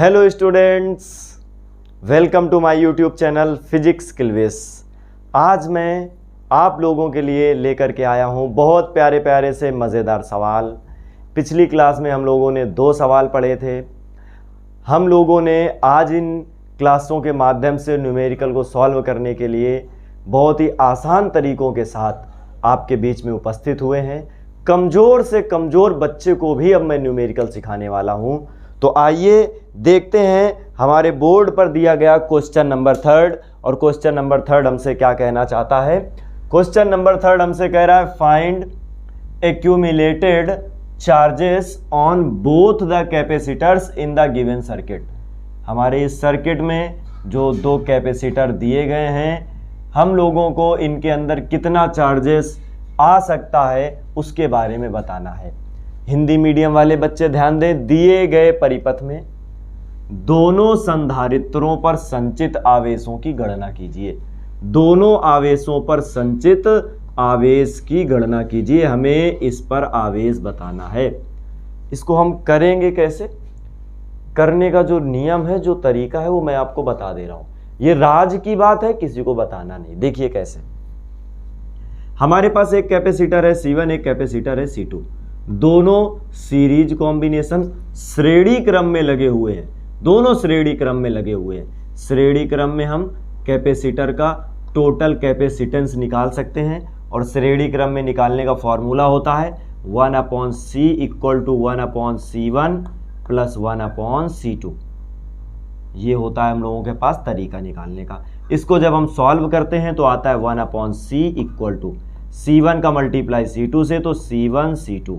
Hello students, welcome to my YouTube channel physics quiz. आज मैं आप लोगों के लिए लेकर के आया हूं बहुत प्यारे प्यारे से मज़ेदार सवाल। पिछली क्लास में हम लोगों ने 2 सवाल पढ़े थे। हम लोगों ने आज इन क्लासों के माध्यम से न्यूमेरिकल को सॉल्व करने के लिए बहुत ही आसान तरीकों के साथ आपके बीच में उपस्थित हुए हैं। कमज़ोर से कमज़ोर बच्चे को भी अब मैं न्यूमेरिकल सिखाने वाला हूं। तो आइए देखते हैं हमारे बोर्ड पर दिया गया क्वेश्चन नंबर 3 और क्वेश्चन नंबर 3 हमसे क्या कहना चाहता है। क्वेश्चन नंबर 3 हमसे कह रहा है find accumulated charges on both the capacitors in the given circuit. हमारे इस सर्किट में जो 2 कैपेसिटर दिए गए हैं, हम लोगों को इनके अंदर कितना चार्जेस आ सकता है उसके बारे में बताना है। हिंदी मीडियम वाले बच्चे ध्यान दें, दिए गए परिपथ में दोनों संधारित्रों पर संचित आवेशों की गणना कीजिए। दोनों आवेशों पर संचित आवेश की गणना कीजिए। हमें इस पर आवेश बताना है। इसको हम करेंगे कैसे, करने का जो नियम है, जो तरीका है, वो मैं आपको बता दे रहा हूं। ये राज की बात है, किसी को बताना नहीं। देखिए कैसे। हमारे पास एक कैपेसिटर है C1, एक कैपेसिटर है C2। दोनों सीरीज कॉम्बिनेशन श्रेणी क्रम में लगे हुए हैं। दोनों श्रेणी क्रम में लगे हुए हैं। श्रेणी क्रम में हम कैपेसिटर का टोटल कैपेसिटेंस निकाल सकते हैं और श्रेणी क्रम में निकालने का फॉर्मूला होता है 1/C = 1/C1 + 1/C2। ये होता है हम लोगों के पास तरीका निकालने का। इसको जब हम सॉल्व करते हैं तो आता है 1/C = C1 का मल्टीप्लाई C2 से तो C1 C2,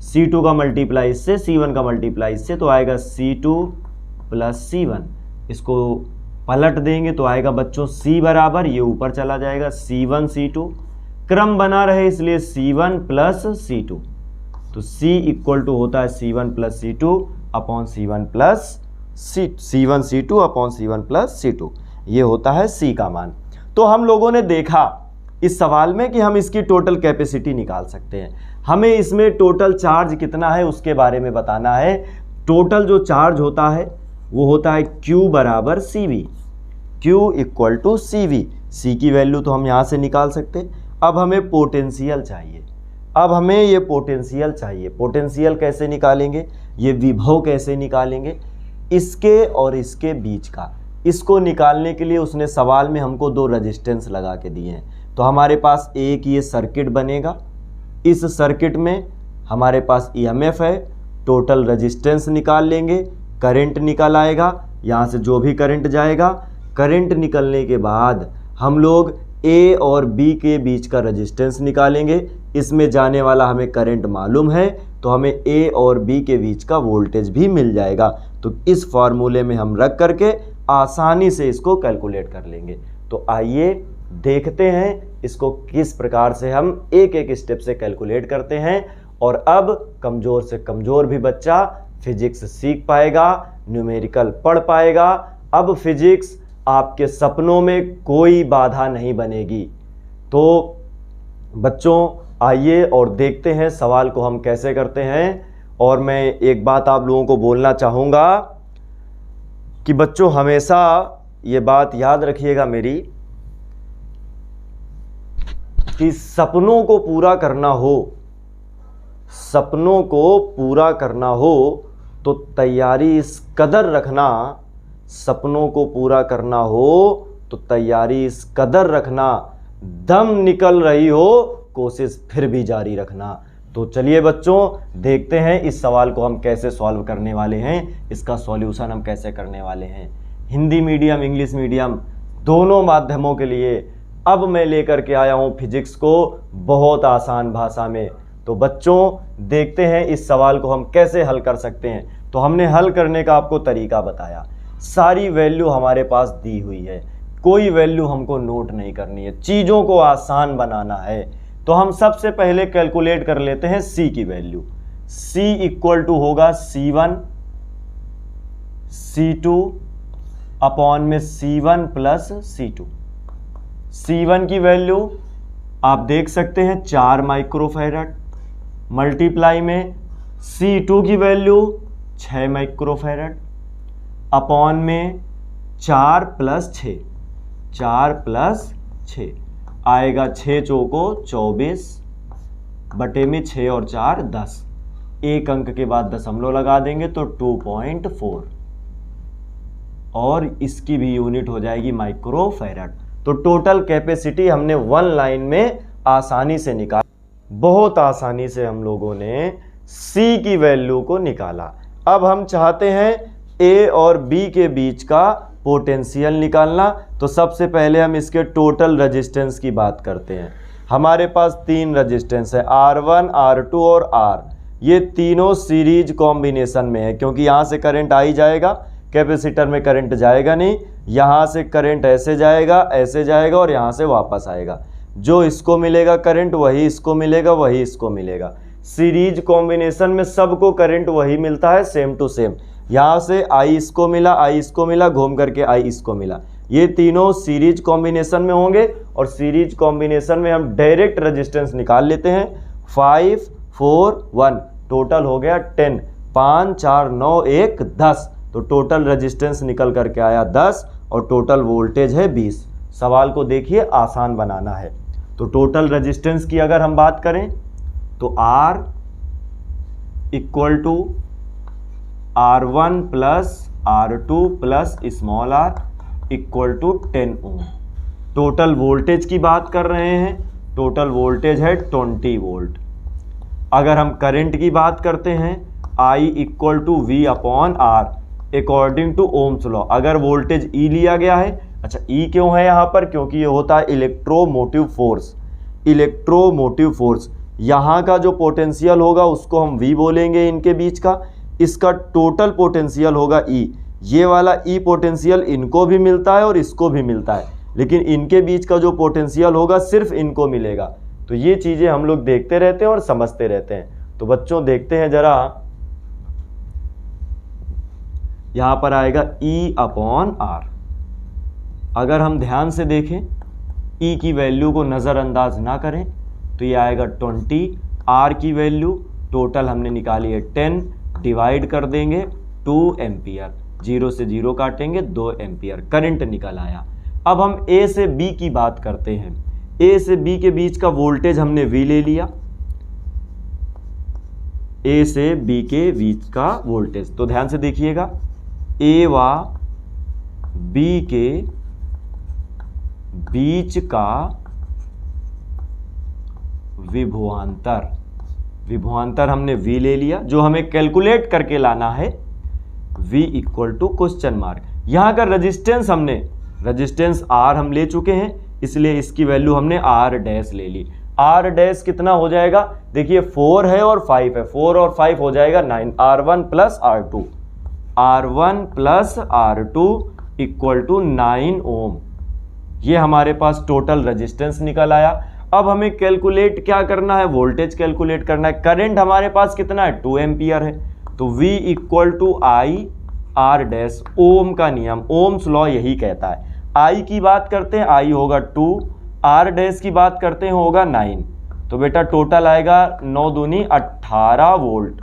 C2 का मल्टीप्लाई इससे, C1 का मल्टीप्लाई इससे, तो आएगा C2 + C1। इसको पलट देंगे तो आएगा बच्चों C बराबर, ये ऊपर चला जाएगा C1 C2। क्रम बना रहे इसलिए C1 + C2, तो C = होता है C1 + C2 upon C1 + C1 C2 upon C1 + C2। ये होता है C का मान। तो हम लोगों ने देखा इस सवाल में कि हम इसकी टोटल कैपेसिटी निकाल सकते हैं। हमें इसमें टोटल चार्ज कितना है उसके बारे में बताना है। टोटल जो चार्ज होता है वो होता है Q = CV। Q = CV। C की वैल्यू तो हम यहाँ से निकाल सकते हैं। अब हमें पोटेंशियल चाहिए। अब हमें ये पोटेंशियल चाहिए। पोटेंशियल कैसे निकालेंगे, ये विभव कैसे निकालेंगे, इसके और इसके बीच का। इसको निकालने के लिए उसने सवाल में हमको 2 रेजिस्टेंस लगा के दिए हैं। तो हमारे पास एक ये सर्किट बनेगा। इस सर्किट में हमारे पास EMF है। टोटल रेजिस्टेंस निकाल लेंगे, करंट निकल आएगा। यहाँ से जो भी करंट जाएगा, करंट निकलने के बाद हम लोग A और B के बीच का रेजिस्टेंस निकालेंगे। इसमें जाने वाला हमें करंट मालूम है तो हमें A और B के बीच का वोल्टेज भी मिल जाएगा। तो इस फॉर्मूले में हम रख करके आसानी से इसको कैलकुलेट कर लेंगे। तो आइए देखते हैं इसको किस प्रकार से हम एक एक स्टेप से कैलकुलेट करते हैं। और अब कमज़ोर से कमज़ोर भी बच्चा फिजिक्स सीख पाएगा, न्यूमेरिकल पढ़ पाएगा। अब फिजिक्स आपके सपनों में कोई बाधा नहीं बनेगी। तो बच्चों आइए और देखते हैं सवाल को हम कैसे करते हैं। और मैं एक बात आप लोगों को बोलना चाहूँगा कि बच्चों हमेशा ये बात याद रखिएगा मेरी कि सपनों को पूरा करना हो, सपनों को पूरा करना हो तो तैयारी इस कदर रखना, सपनों को पूरा करना हो तो तैयारी इस कदर रखना, दम निकल रही हो कोशिश फिर भी जारी रखना। तो चलिए बच्चों देखते हैं इस सवाल को हम कैसे सॉल्व करने वाले हैं, इसका सॉल्यूशन हम कैसे करने वाले हैं। हिंदी मीडियम, इंग्लिश मीडियम दोनों माध्यमों के लिए अब मैं लेकर के आया हूं फिजिक्स को बहुत आसान भाषा में। तो बच्चों देखते हैं इस सवाल को हम कैसे हल कर सकते हैं। तो हमने हल करने का आपको तरीका बताया। सारी वैल्यू हमारे पास दी हुई है, कोई वैल्यू हमको नोट नहीं करनी है, चीज़ों को आसान बनाना है। तो हम सबसे पहले कैलकुलेट कर लेते हैं C की वैल्यू। C = होगा C1 C2 अपॉन में C1 + C2। C1 की वैल्यू आप देख सकते हैं 4 माइक्रोफैरड, मल्टीप्लाई में C2 की वैल्यू 6 माइक्रोफैरड। अपॉन में 4 प्लस 6, 4 प्लस 6 आएगा 6 चौको 24 बटे में 6 और 4 10, एक अंक के बाद दशमलव लगा देंगे तो 2.4 और इसकी भी यूनिट हो जाएगी माइक्रोफैरड। तो टोटल कैपेसिटी हमने वन लाइन में आसानी से निकाला, बहुत आसानी से हम लोगों ने C की वैल्यू को निकाला। अब हम चाहते हैं A और B के बीच का पोटेंशियल निकालना। तो सबसे पहले हम इसके टोटल रेजिस्टेंस की बात करते हैं। हमारे पास 3 रेजिस्टेंस है, R1, R2 और R। ये तीनों सीरीज कॉम्बिनेशन में है, क्योंकि यहाँ से करंट आ ही जाएगा, कैपेसिटर में करंट जाएगा नहीं, यहाँ से करंट ऐसे जाएगा और यहाँ से वापस आएगा। जो इसको मिलेगा करंट वही इसको मिलेगा, वही इसको मिलेगा। सीरीज कॉम्बिनेशन में सबको करंट वही मिलता है, सेम टू सेम। यहाँ से आई इसको मिला, घूम करके आई इसको मिला। ये तीनों सीरीज कॉम्बिनेशन में होंगे और सीरीज कॉम्बिनेशन में हम डायरेक्ट रेजिस्टेंस निकाल लेते हैं। 5, 4, 1 टोटल हो गया 10, 5, 4, 9, 1, 10। तो टोटल रेजिस्टेंस निकल करके आया 10 और टोटल वोल्टेज है 20। सवाल को देखिए, आसान बनाना है। तो टोटल रेजिस्टेंस की अगर हम बात करें तो R equal to R1 plus R2 plus small r equal to 10 ohm. Total voltage की बात कर रहे हैं, टोटल वोल्टेज है 20 वोल्ट। अगर हम करंट की बात करते हैं, I equal to V upon R according to Ohm's law. अगर वोल्टेज E लिया गया है, अच्छा E क्यों है यहाँ पर, क्योंकि ये होता है इलेक्ट्रोमोटिव फोर्स। इलेक्ट्रोमोटिव फोर्स, यहाँ का जो पोटेंशियल होगा उसको हम V बोलेंगे इनके बीच का। इसका टोटल पोटेंशियल होगा E। ये वाला E पोटेंशियल इनको भी मिलता है और इसको भी मिलता है, लेकिन इनके बीच का जो पोटेंशियल होगा सिर्फ इनको मिलेगा। तो ये चीज़ें हम लोग देखते रहते हैं और समझते रहते हैं। तो बच्चों देखते हैं जरा, यहाँ पर आएगा E अपॉन R। अगर हम ध्यान से देखें, E की वैल्यू को नज़रअंदाज ना करें तो ये आएगा 20। R की वैल्यू टोटल हमने निकाली है 10, डिवाइड कर देंगे 2 एम्पियर, 0 से 0 काटेंगे 2 एम्पियर, करंट निकल आया। अब हम A से B की बात करते हैं। A से B के बीच का वोल्टेज हमने V ले लिया, A से B के बीच का वोल्टेज। तो ध्यान से देखिएगा, A व B के बीच का विभवांतर हमने V ले लिया। जो हमें कैलकुलेट करके लाना है V equal to question mark. यहाँ का रेजिस्टेंस रेजिस्टेंस R हम ले चुके हैं, इसलिए इसकी वैल्यू हमने R डैश ले ली। R डैश कितना हो जाएगा, देखिए 4 है और 5 है, 4 और 5 हो जाएगा 9। R1 plus R2, R1 plus R2 equal to 9 ohm. ये हमारे पास टोटल रेजिस्टेंस निकल आया। अब हमें कैलकुलेट क्या करना है, वोल्टेज कैलकुलेट करना है। करंट हमारे पास कितना है, 2 एम्पियर है। तो V equal to I R dash, Ohm का नियम, ओम्स लॉ यही कहता है। I की बात करते हैं, I होगा 2, R डैश की बात करते हैं होगा 9। तो बेटा टोटल आएगा 9 दूनी 18 वोल्ट।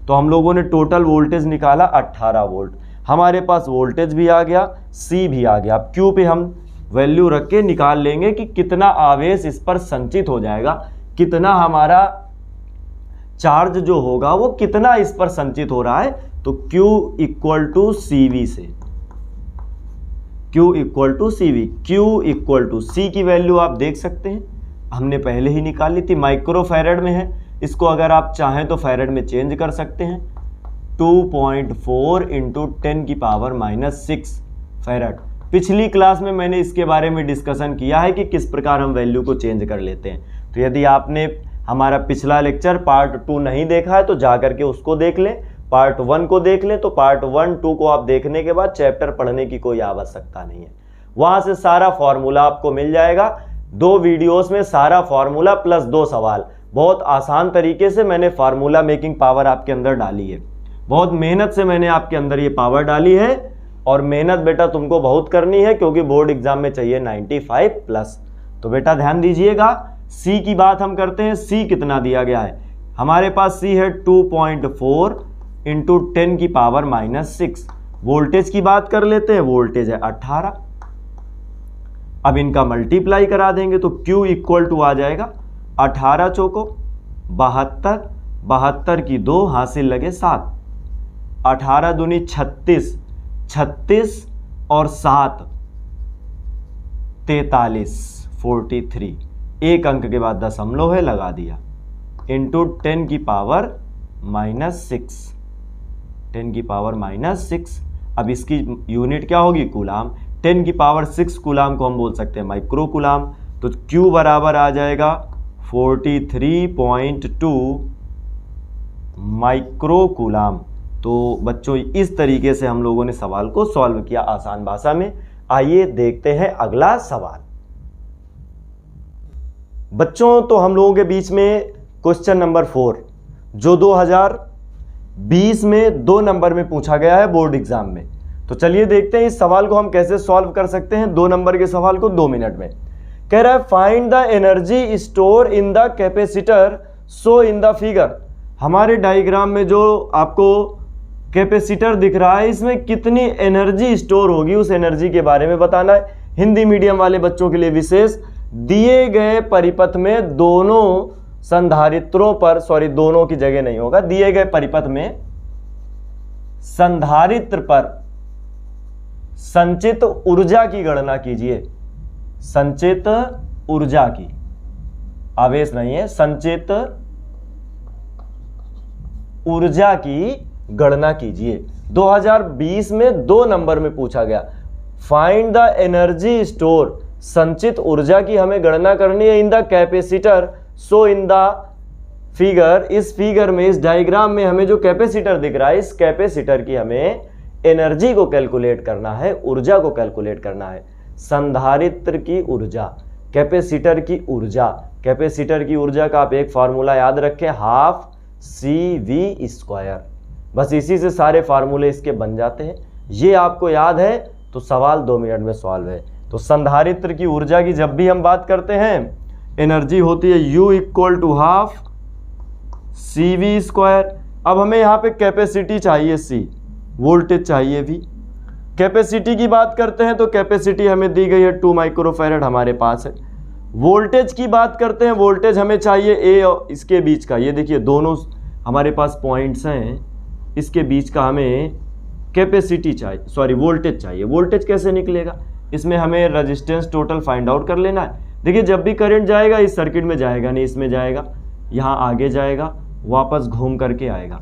तो हम लोगों ने टोटल वोल्टेज निकाला 18 वोल्ट। हमारे पास वोल्टेज भी आ गया, C भी आ गया। अब Q पे हम वैल्यू रख के निकाल लेंगे कि कितना आवेश इस पर संचित हो जाएगा, कितना हमारा चार्ज जो होगा वो कितना इस पर संचित हो रहा है। तो Q इक्वल टू CV से, Q equal to CV, Q equal to C की वैल्यू आप देख सकते हैं, हमने पहले ही निकाल ली थी, माइक्रोफैरड में है। इसको अगर आप चाहें तो फैरड में चेंज कर सकते हैं। 2.4 इंटू 10 की पावर -6 फैरड। पिछली क्लास में मैंने इसके बारे में डिस्कशन किया है कि किस प्रकार हम वैल्यू को चेंज कर लेते हैं। तो यदि आपने हमारा पिछला लेक्चर पार्ट 2 नहीं देखा है तो जा करके उसको देख लें, पार्ट 1 को देख लें। तो पार्ट 1, 2 को आप देखने के बाद चैप्टर पढ़ने की कोई आवश्यकता नहीं है, वहाँ से सारा फॉर्मूला आपको मिल जाएगा। 2 वीडियोस में सारा फॉर्मूला प्लस 2 सवाल, बहुत आसान तरीके से मैंने फार्मूला मेकिंग पावर आपके अंदर डाली है। बहुत मेहनत से मैंने आपके अंदर ये पावर डाली है और मेहनत बेटा तुमको बहुत करनी है, क्योंकि बोर्ड एग्जाम में चाहिए 95+। तो बेटा ध्यान दीजिएगा, C की बात हम करते हैं। C कितना दिया गया है, हमारे पास C है 2.4 इंटू 10 की पावर -6। वोल्टेज की बात कर लेते हैं, वोल्टेज है 18। अब इनका मल्टीप्लाई करा देंगे तो Q इक्वल टू आ जाएगा 18 चौको 72, 72 की 2 हासिल लगे 7, 18 दूनी 36, 36 और 7 43, 43। एक अंक के बाद दशमलव है, लगा दिया, इंटू 10 की पावर -6, 10 की पावर -6। अब इसकी यूनिट क्या होगी? कूलाम। 10 की पावर 6 कूलाम को हम बोल सकते हैं माइक्रो कूलाम। तो Q बराबर आ जाएगा 43.2 माइक्रो कूलाम। तो बच्चों इस तरीके से हम लोगों ने सवाल को सॉल्व किया आसान भाषा में। आइए देखते हैं अगला सवाल। बच्चों तो हम लोगों के बीच में क्वेश्चन नंबर 4 जो 2020 में 2 नंबर में पूछा गया है बोर्ड एग्जाम में। तो चलिए देखते हैं इस सवाल को हम कैसे सॉल्व कर सकते हैं। 2 नंबर के सवाल को 2 मिनट में। कह रहा है find the energy store in the capacitor show in the figure. हमारे डायग्राम में जो आपको कैपेसिटर दिख रहा है इसमें कितनी एनर्जी स्टोर होगी उस एनर्जी के बारे में बताना है। हिंदी मीडियम वाले बच्चों के लिए विशेष, दिए गए परिपथ में दोनों संधारित्रों पर, सॉरी दोनों की जगह नहीं होगा, दिए गए परिपथ में संधारित्र पर संचित ऊर्जा की गणना कीजिए। संचित ऊर्जा की, आवेश नहीं है, संचित ऊर्जा की गणना कीजिए। 2020 में 2 नंबर में पूछा गया। फाइंड द एनर्जी स्टोर, संचित ऊर्जा की हमें गणना करनी है in the capacitor so in the figure. इस फिगर में, इस डायग्राम में हमें जो कैपेसिटर दिख रहा है इस कैपेसिटर की हमें एनर्जी को कैलकुलेट करना है, ऊर्जा को कैलकुलेट करना है। संधारित्र की ऊर्जा, कैपेसिटर की ऊर्जा, कैपेसिटर की ऊर्जा का आप एक फार्मूला याद रखें, 12CV²। बस इसी से सारे फार्मूले इसके बन जाते हैं। ये आपको याद है तो सवाल 2 मिनट में सॉल्व है। तो संधारित्र की ऊर्जा की जब भी हम बात करते हैं एनर्जी होती है U इक्वल टू 12CV²। अब हमें यहाँ पे कैपेसिटी चाहिए C, वोल्टेज चाहिए V। कैपेसिटी की बात करते हैं तो कैपेसिटी हमें दी गई है 2 माइक्रोफैरड हमारे पास है। वोल्टेज की बात करते हैं, वोल्टेज हमें चाहिए A और इसके बीच का, ये देखिए दोनों हमारे पास पॉइंट्स हैं, इसके बीच का हमें कैपेसिटी चाहिए, सॉरी वोल्टेज चाहिए। वोल्टेज कैसे निकलेगा? इसमें हमें रेजिस्टेंस टोटल फाइंड आउट कर लेना है। देखिए जब भी करंट जाएगा इस सर्किट में जाएगा नहीं, इसमें जाएगा, यहाँ आगे जाएगा, वापस घूम करके आएगा।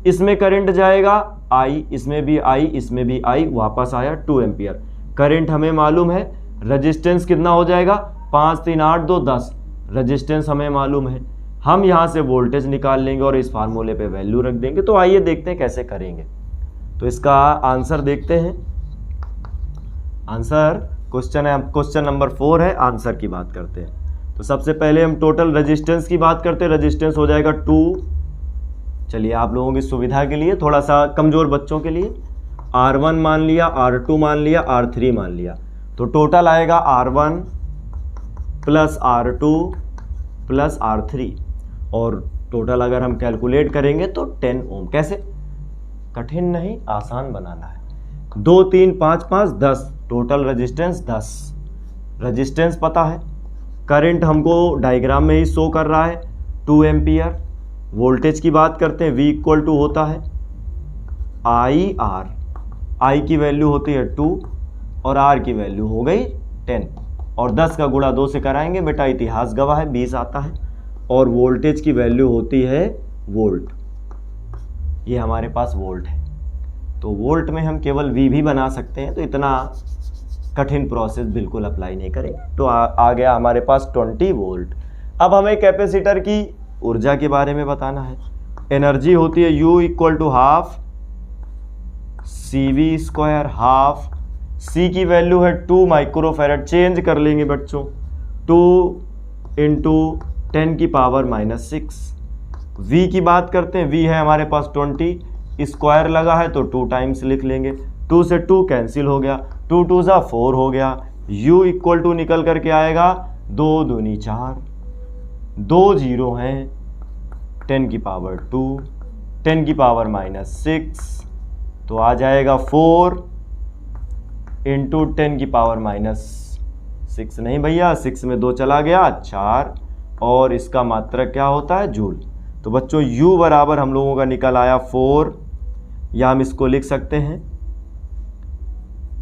इसमें करंट जाएगा I, इसमें भी I, इसमें भी I, वापस आया 2 एम्पियर। करंट हमें मालूम है, रेजिस्टेंस कितना हो जाएगा? 5 3 8 2 10। रेजिस्टेंस हमें मालूम है, हम यहाँ से वोल्टेज निकाल लेंगे और इस फार्मूले पे वैल्यू रख देंगे। तो आइए देखते हैं कैसे करेंगे। तो इसका आंसर देखते हैं। आंसर क्वेश्चन नंबर 4 है, आंसर की बात करते हैं। तो सबसे पहले हम टोटल रेजिस्टेंस की बात करते हैं। रेजिस्टेंस हो जाएगा 2, चलिए आप लोगों की सुविधा के लिए, थोड़ा सा कमज़ोर बच्चों के लिए, R1 मान लिया, R2 मान लिया, R3 मान लिया। तो टोटल आएगा R1 plus R2 plus R3 और टोटल अगर हम कैलकुलेट करेंगे तो 10 ओम। कैसे? कठिन नहीं, आसान बनाना है। 2 3 5 5 10, टोटल रेजिस्टेंस 10। रेजिस्टेंस पता है, करंट हमको डायग्राम में ही शो कर रहा है 2 एम्पियर। वोल्टेज की बात करते हैं, V इक्वल टू होता है IR, I की वैल्यू होती है 2 और R की वैल्यू हो गई 10 और 10 का गुणा 2 से कराएंगे, बेटा इतिहास गवाह है 20 आता है। और वोल्टेज की वैल्यू होती है वोल्ट, ये हमारे पास वोल्ट है। तो वोल्ट में हम केवल V भी बना सकते हैं, तो इतना कठिन प्रोसेस बिल्कुल अप्लाई नहीं करेंगे। तो आ गया हमारे पास 20 वोल्ट। अब हमें कैपेसिटर की ऊर्जा के बारे में बताना है। एनर्जी होती है U equal to 12CV²। Half C की वैल्यू है 2 माइक्रोफैरड, चेंज कर लेंगे बच्चों, 2 इंटू 10 की पावर -6। V की बात करते हैं, V है हमारे पास 20, स्क्वायर लगा है तो 2 टाइम्स लिख लेंगे, 2 से 2 कैंसिल हो गया, 2 2 सा 4 हो गया। U इक्वल टू निकल करके आएगा 2 दूनी 4, 2 0 हैं, 10 की पावर 2, 10 की पावर -6, तो आ जाएगा 4 इंटू 10 की पावर -6 नहीं भैया, 6 में 2 चला गया 4, और इसका मात्रक क्या होता है? जूल। तो बच्चों U बराबर हम लोगों का निकल आया 4, या हम इसको लिख सकते हैं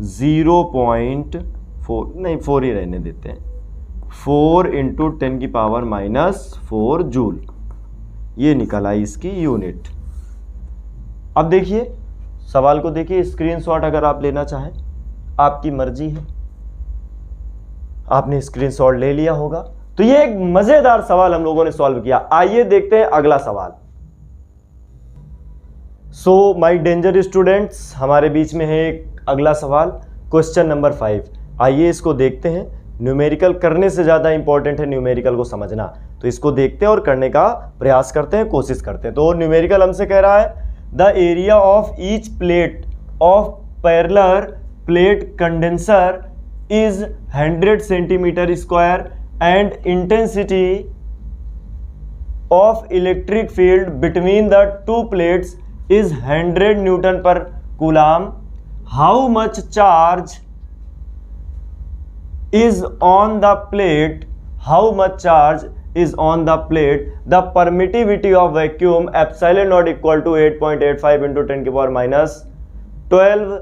0.4, नहीं 4 ही रहने देते हैं, 4 इंटू 10 की पावर -4 जूल। ये निकल आई इसकी यूनिट। अब देखिए सवाल को, देखिए स्क्रीनशॉट अगर आप लेना चाहें, आपकी मर्जी है, आपने स्क्रीनशॉट ले लिया होगा। तो ये एक मजेदार सवाल हम लोगों ने सॉल्व किया। आइए देखते हैं अगला सवाल। सो माय डेंजर स्टूडेंट्स, हमारे बीच में है एक अगला सवाल, क्वेश्चन नंबर 5। आइए इसको देखते हैं। न्यूमेरिकल करने से ज़्यादा इंपॉर्टेंट है न्यूमेरिकल को समझना, तो इसको देखते हैं और करने का प्रयास करते हैं, कोशिश करते हैं। तो न्यूमेरिकल हमसे कह रहा है the area of each plate of parallel plate condenser is 100 centimetre square and intensity of electric field between the two plates is 100 Newton per coulomb. How much charge is on the plate? How much charge is on the plate? The permittivity of vacuum epsilon naught equal to 8.85 into 10 की power -12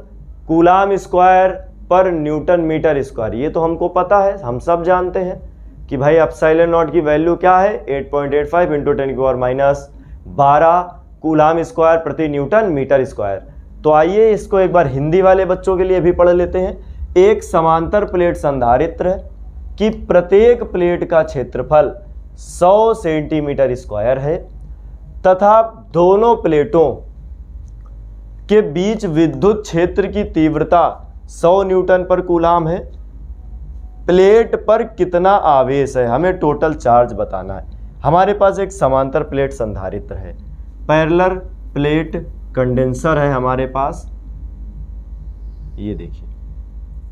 coulomb square पर Newton metre square. ये तो हमको पता है, हम सब जानते हैं कि भाई एप्सिलॉन नॉट की वैल्यू क्या है, 8.85 इंटू 10 की पावर -12 कूलाम स्क्वायर प्रति न्यूटन मीटर स्क्वायर। तो आइए इसको एक बार हिंदी वाले बच्चों के लिए भी पढ़ लेते हैं। एक समांतर प्लेट संधारित्र की प्रत्येक प्लेट का क्षेत्रफल 100 सेंटीमीटर स्क्वायर है तथा दोनों प्लेटों के बीच विद्युत क्षेत्र की तीव्रता 100 न्यूटन पर कूलाम है। प्लेट पर कितना आवेश है, हमें टोटल चार्ज बताना है। हमारे पास एक समांतर प्लेट संधारित्र है, पैरेलल प्लेट कंडेंसर है हमारे पास। ये देखिए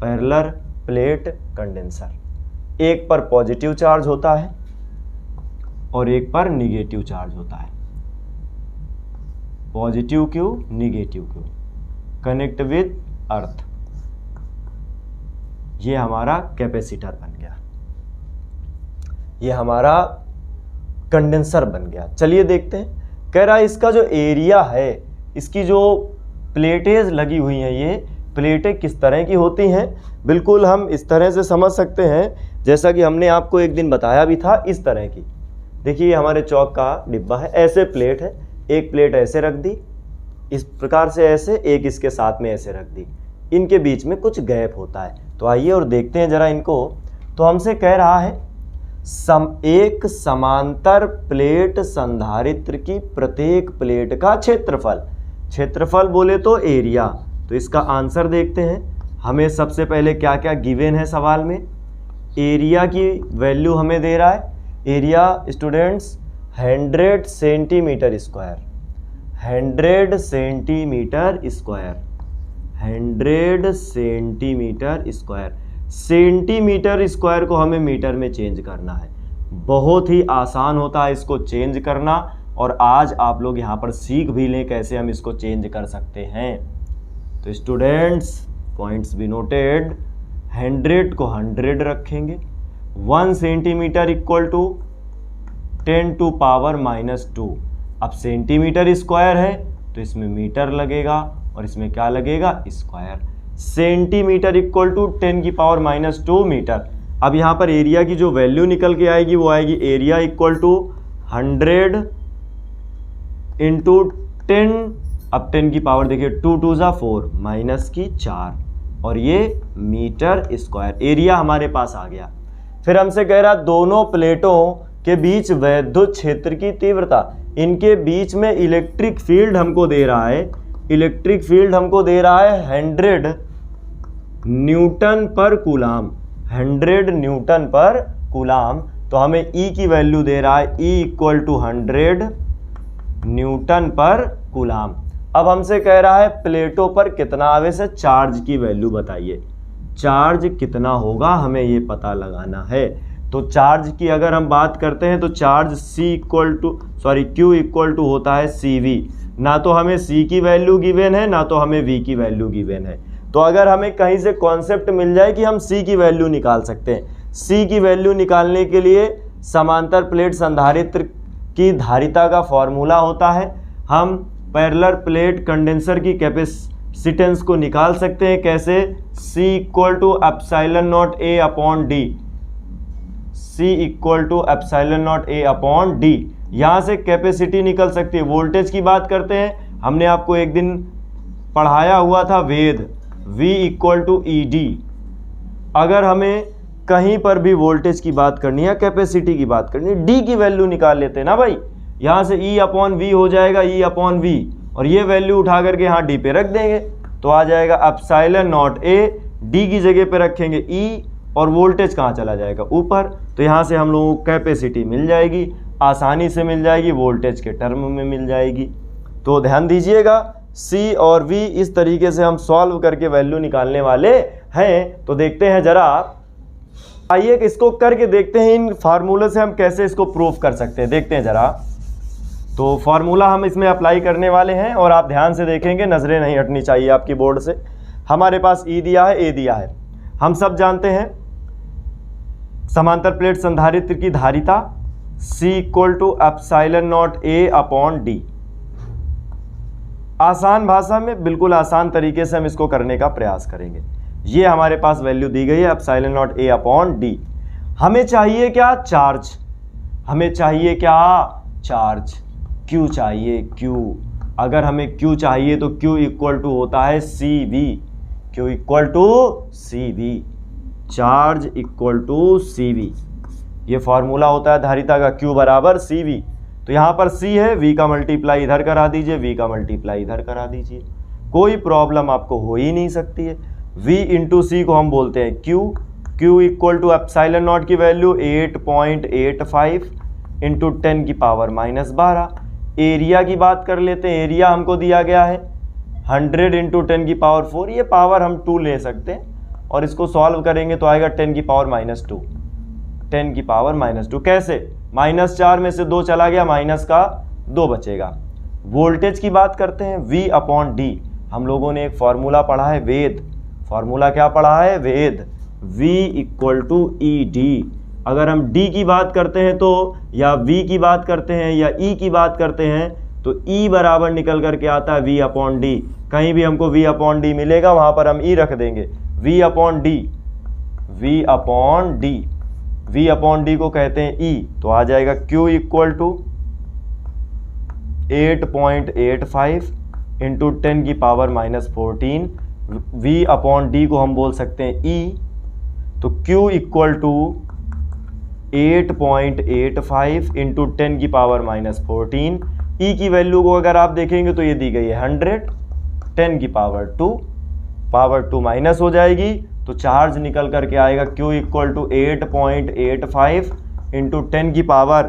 पैरेलल प्लेट कंडेंसर, एक पर पॉजिटिव चार्ज होता है और एक पर निगेटिव चार्ज होता है। Positive Q, negative Q, connect with अर्थ। ये हमारा कैपेसिटर बन गया, ये हमारा कंडेंसर बन गया। चलिए देखते हैं। कह रहा है इसका जो एरिया है, इसकी जो प्लेटें लगी हुई हैं, ये प्लेटें किस तरह की होती हैं। बिल्कुल हम इस तरह से समझ सकते हैं जैसा कि हमने आपको एक दिन बताया भी था, इस तरह की। देखिए हमारे चौक का डिब्बा है, ऐसे प्लेट है, एक प्लेट ऐसे रख दी इस प्रकार से, ऐसे एक इसके साथ में ऐसे रख दी, इनके बीच में कुछ गैप होता है। तो आइए और देखते हैं जरा इनको। तो हमसे कह रहा है एक समांतर प्लेट संधारित्र की प्रत्येक प्लेट का क्षेत्रफल, क्षेत्रफल बोले तो एरिया। तो इसका आंसर देखते हैं। हमें सबसे पहले क्या क्या गिवन है सवाल में। एरिया की वैल्यू हमें दे रहा है, area students 100 centimetre square, 100 centimetre square, 100 centimetre square. Centimetre square को हमें मीटर में चेंज करना है। बहुत ही आसान होता है इसको चेंज करना, और आज आप लोग यहाँ पर सीख भी लें कैसे हम इसको चेंज कर सकते हैं। तो स्टूडेंट्स पॉइंट्स भी नोटेड। 100 को 100 रखेंगे, 1 centimetre equal to 10 to power -2। अब सेंटीमीटर स्क्वायर है तो इसमें मीटर लगेगा और इसमें क्या लगेगा, स्क्वायर। सेंटीमीटर इक्वल टू 10 की पावर -2 मीटर। अब यहाँ पर एरिया की जो वैल्यू निकल के आएगी वो आएगी एरिया इक्वल टू 100 इंटू 10। अब 10 की पावर देखिए 2 2 ज़ा 4 -4, और ये मीटर स्क्वायर एरिया हमारे पास आ गया। फिर हमसे कह रहा दोनों प्लेटों के बीच विद्युत क्षेत्र की तीव्रता, इनके बीच में इलेक्ट्रिक फील्ड हमको दे रहा है, इलेक्ट्रिक फील्ड हमको दे रहा है 100 न्यूटन पर कूलाम, 100 न्यूटन पर कूलाम। तो हमें E की वैल्यू दे रहा है E इक्वल टू 100 न्यूटन पर कूलाम। अब हमसे कह रहा है प्लेटों पर कितना आवेश है, चार्ज की वैल्यू बताइए। चार्ज कितना होगा हमें ये पता लगाना है। तो चार्ज की अगर हम बात करते हैं तो चार्ज Q इक्वल टू होता है CV। ना तो हमें C की वैल्यू गिवन है, ना तो हमें V की वैल्यू गिवन है। तो अगर हमें कहीं से कॉन्सेप्ट मिल जाए कि हम C की वैल्यू निकाल सकते हैं, C की वैल्यू निकालने के लिए समांतर प्लेट संधारित्र की धारिता का फॉर्मूला होता है। हम पैरेलल प्लेट कंडेंसर की कैपेसिटेंस को निकाल सकते हैं। कैसे? C equal to epsilon naught A upon D। C equal to epsilon naught A upon D। यहाँ से कैपेसिटी निकल सकती है। वोल्टेज की बात करते हैं, हमने आपको एक दिन पढ़ाया हुआ था वेद, V इक्वल टू ED। अगर हमें कहीं पर भी वोल्टेज की बात करनी है, कैपेसिटी की बात करनी है, D की वैल्यू निकाल लेते हैं ना भाई। यहाँ से E अपॉन V हो जाएगा, E अपॉन V, और ये वैल्यू उठा करके यहाँ D पे रख देंगे तो आ जाएगा एप्सिलॉन नॉट A। D की जगह पे रखेंगे E, और वोल्टेज कहाँ चला जाएगा? ऊपर। तो यहाँ से हम लोगों को कैपेसिटी मिल जाएगी, आसानी से मिल जाएगी, वोल्टेज के टर्म में मिल जाएगी। तो ध्यान दीजिएगा, C और V इस तरीके से हम सॉल्व करके वैल्यू निकालने वाले हैं। तो देखते हैं जरा, आइए इसको करके देखते हैं, इन फार्मूले से हम कैसे इसको प्रूफ कर सकते हैं, देखते हैं जरा। तो फार्मूला हम इसमें अप्लाई करने वाले हैं और आप ध्यान से देखेंगे, नजरें नहीं हटनी चाहिए आपकी बोर्ड से। हमारे पास E दिया है, A दिया है। हम सब जानते हैं समांतर प्लेट संधारित्र की धारिता C equal to epsilon naught A upon D। आसान भाषा में, बिल्कुल आसान तरीके से हम इसको करने का प्रयास करेंगे। ये हमारे पास वैल्यू दी गई है epsilon naught A upon D। हमें चाहिए क्या? चार्ज। हमें चाहिए क्या? चार्ज। Q चाहिए, Q। अगर हमें Q चाहिए तो Q इक्वल टू होता है CV। Q equal to CV, charge equal to CV। ये फॉर्मूला होता है धारिता का, Q बराबर CV। तो यहाँ पर C है, V का मल्टीप्लाई इधर करा दीजिए, V का मल्टीप्लाई इधर करा दीजिए, कोई प्रॉब्लम आपको हो ही नहीं सकती है। V इंटू C को हम बोलते हैं Q। Q equal to epsilon naught की वैल्यू 8.85 इंटू 10 की पावर -12। एरिया की बात कर लेते हैं, एरिया हमको दिया गया है 100 इंटू 10 की पावर 4। ये पावर हम 2 ले सकते हैं और इसको सॉल्व करेंगे तो आएगा 10 की पावर -2। 10 की पावर -2 कैसे? -4 में से 2 चला गया, माइनस का 2 बचेगा। वोल्टेज की बात करते हैं, V अपॉन D। हम लोगों ने एक फॉर्मूला पढ़ा है वेद। फॉर्मूला क्या पढ़ा है? Ved. V equal to ED। अगर हम D की बात करते हैं तो, या V की बात करते हैं, या E की बात करते हैं, तो E बराबर निकल करके आता है V अपॉन D। कहीं भी हमको V अपॉन D मिलेगा वहां पर हम E रख देंगे। V upon D, V upon D, V upon D को कहते हैं E। तो आ जाएगा Q इक्वल टू 8.85 इंटू 10 की पावर -14। V अपॉन D को हम बोल सकते हैं E। तो Q इक्वल टू 8.85 इंटू 10 की पावर -14। E की वैल्यू को अगर आप देखेंगे तो ये दी गई है 100, 10 की पावर 2, पावर 2 माइनस हो जाएगी तो चार्ज निकल करके आएगा Q इक्वल टू 8.85 इंटू 10 की पावर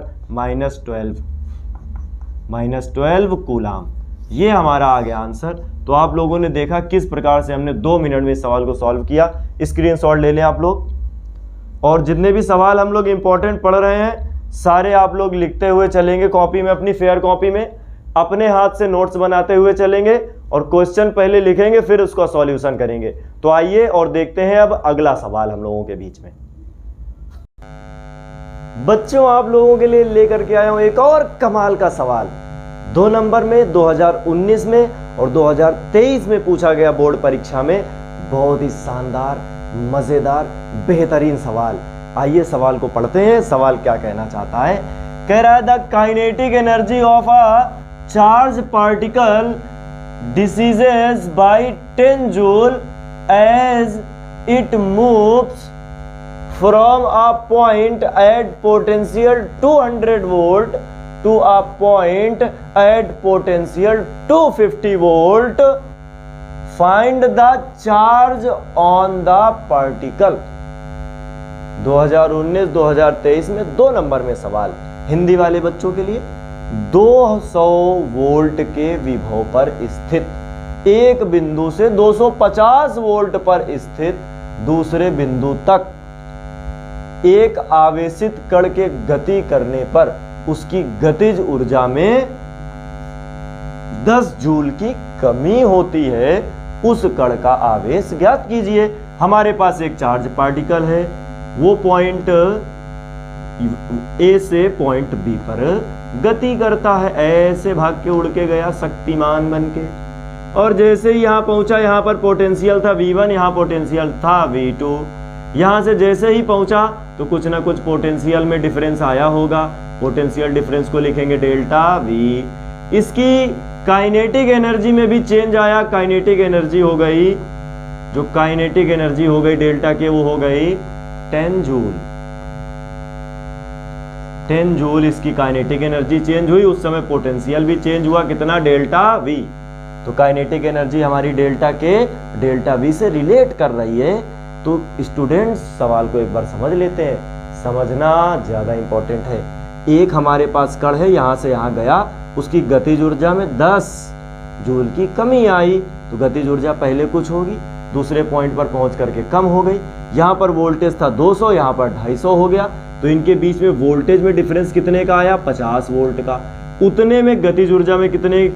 -12 कूलाम। ये हमारा आ गया आंसर। तो आप लोगों ने देखा किस प्रकार से हमने 2 मिनट में इस सवाल को सॉल्व किया। स्क्रीनशॉट ले लें आप लोग, और जितने भी सवाल हम लोग इंपॉर्टेंट पढ़ रहे हैं सारे आप लोग लिखते हुए चलेंगे कॉपी में, अपनी फेयर कॉपी में अपने हाथ से नोट्स बनाते हुए चलेंगे और क्वेश्चन पहले लिखेंगे फिर उसका सॉल्यूशन करेंगे। तो आइए और देखते हैं अब अगला सवाल हम लोगों के बीच में। बच्चों, आप लोगों के लिए लेकर के आया हूं एक और कमाल का सवाल। 2 नंबर में 2019 में और 2023 में पूछा गया बोर्ड परीक्षा में। बहुत ही शानदार, मजेदार, बेहतरीन सवाल। आइए सवाल को पढ़ते हैं। सवाल क्या कहना चाहता है? कह रहा है the kinetic energy of a charge particle decreases by 10 joule as it moves from a point at potential 200 volt to a point at potential 250 volt. Find the charge on the particle. 2019-2023 में 2 number में सवाल, हिंदी वाले बच्चों के लिए। 200 volt के विभव पर स्थित एक बिंदु से 250 वोल्ट पर स्थित दूसरे बिंदु तक एक आवेशित कण के गति करने पर उसकी गतिज ऊर्जा में 10 जूल की कमी होती है, उस कण का आवेश ज्ञात कीजिए। हमारे पास एक चार्ज पार्टिकल है, वो पॉइंट ए से पॉइंट बी पर गति करता है, ऐसे भाग के उड़ के गया शक्तिमान बन के, और जैसे ही यहां पहुंचा, यहां पर पोटेंशियल था V1, यहां पोटेंशियल था V2। यहां से जैसे ही पहुंचा तो कुछ ना कुछ पोटेंशियल में डिफरेंस आया होगा, पोटेंशियल डिफरेंस को लिखेंगे डेल्टा V। इसकी काइनेटिक एनर्जी में भी चेंज आया, काइनेटिक एनर्जी हो गई, जो काइनेटिक एनर्जी हो गई डेल्टा के, वो हो गई 10 जूल। 10 जूल इसकी काइनेटिक एनर्जी चेंज हुई, उस समय पोटेंशियल भी चेंज हुआ, कितना, डेल्टा V। तो काइनेटिक एनर्जी हमारी डेल्टा के डेल्टा V से रिलेट कर रही है। तो स्टूडेंट्स सवाल को एक बार समझ लेते हैं, समझना ज्यादा इंपॉर्टेंट है। एक हमारे पास कण है, यहां से यहां गया, उसकी गतिज ऊर्जा में 10 जूल की कमी आई, तो गतिज ऊर्जा पहले कुछ होगी, दूसरे पॉइंट पर पहुंच करके कम हो गई। यहां पर वोल्टेज था 200, यहां पर 250 हो गया, तो इनके बीच में वोल्टेज में डिफरेंस कितने का आया, 50 वोल्ट का। उतने में गतिज ऊर्जा में कितने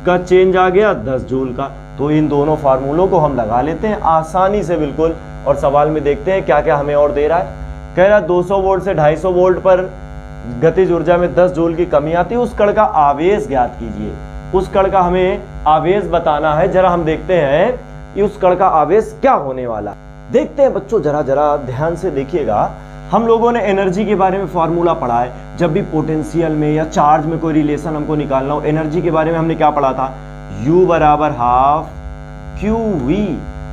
का चेंज आ गया, 10 जूल का। तो इन दोनों फार्मूलों को हम लगा लेते हैं आसानी से बिल्कुल, और सवाल में देखते हैं क्या क्या हमें और दे रहा है। कह रहा 200 वोल्ट से 250 वोल्ट पर गतिज ऊर्जा में 10 जूल की कमी आती है, उस कण का आवेश ज्ञात कीजिए। उस कण का हमें आवेश बताना है। जरा हम देखते हैं कि उस कण का आवेश क्या होने वाला। देखते हैं बच्चों, जरा ध्यान से देखिएगा। हम लोगों ने एनर्जी के बारे में फॉर्मूला पढ़ा है। जब भी पोटेंशियल में या चार्ज में कोई रिलेशन हमको निकालना हो, एनर्जी के बारे में हमने क्या पढ़ा था, U बराबर हाफ QV।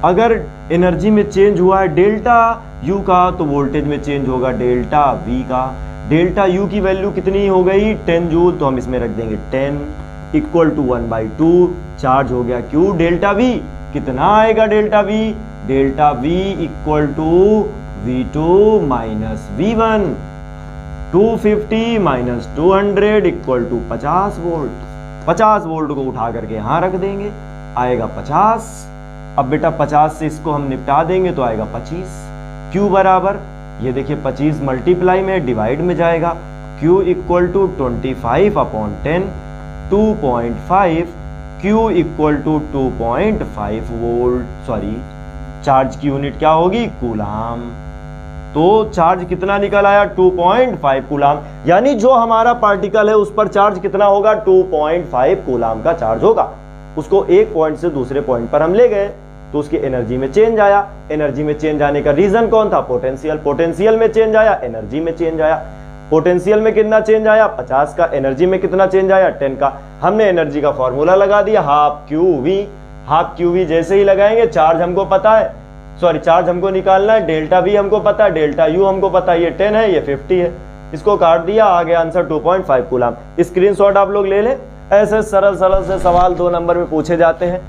अगर एनर्जी में चेंज हुआ है डेल्टा U का, तो वोल्टेज में चेंज होगा डेल्टा V का। डेल्टा U की वैल्यू कितनी हो गई, 10 जूल, तो हम इसमें रख देंगे 10 इक्वल टू 1/2, चार्ज हो गया Q। डेल्टा V कितना आएगा, delta V, delta V equal to V2 minus V1, 250 minus 200 equal to 50 volt. 50 volt को उठा करके यहां रख देंगे, आएगा 50। अब बेटा 50 से इसको हम निपटा देंगे तो आएगा 25। Q बराबर, ये देखिए 25 मल्टीप्लाई में डिवाइड में जाएगा, Q equal to 25/10, 2.5। Q equal to 2.5 volt, sorry charge की यूनिट क्या होगी, कूलाम। तो चार्ज कितना निकल आया, 2.5 कूलाम। यानी जो हमारा पार्टिकल है उस पर चार्ज कितना होगा, 2.5 कूलाम का चार्ज होगा। उसको एक पॉइंट से दूसरे पॉइंट पर हम ले गए, तो उसकी एनर्जी में चेंज आया। एनर्जी में चेंज आने का रीजन कौन था, पोटेंशियल। पोटेंशियल में चेंज आया, एनर्जी में चेंज आया। पोटेंशियल में कितना चेंज आया, 50 का। एनर्जी में कितना चेंज आया, 10 का। हमने एनर्जी का फॉर्मूला लगा दिया, हाफ QV। हाफ QV जैसे ही लगाएंगे, चार्ज हमको पता है, सॉरी चार्ज हमको निकालना है, डेल्टा V हमको पता है, डेल्टा U हमको पता है, ये 10 है, ये 50 है। इसको काट दिया, आ गया आंसर 2.5 कूलाम। स्क्रीनशॉट आप लोग ले लें। ऐसे सरल सरल से सवाल 2 नंबर में पूछे जाते हैं।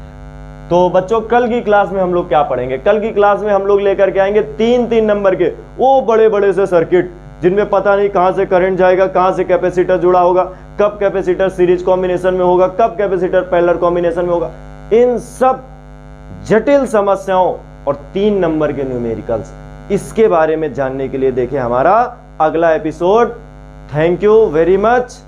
तो बच्चों कल की क्लास में हम लोग क्या पढ़ेंगे, कल की क्लास में हम लोग लेकर के आएंगे 3-3 नंबर के वो बड़े बड़े से सर्किट, जिनमें पता नहीं कहां से करंट जाएगा, कहां से कैपेसिटर जुड़ा होगा, कब कैपेसिटर सीरीज कॉम्बिनेशन में होगा, कब कैपेसिटर पैरेलल कॉम्बिनेशन में होगा। इन सब जटिल समस्याओं और 3 नंबर के न्यूमेरिकल्स, इसके बारे में जानने के लिए देखें हमारा अगला episode. Thank you very much.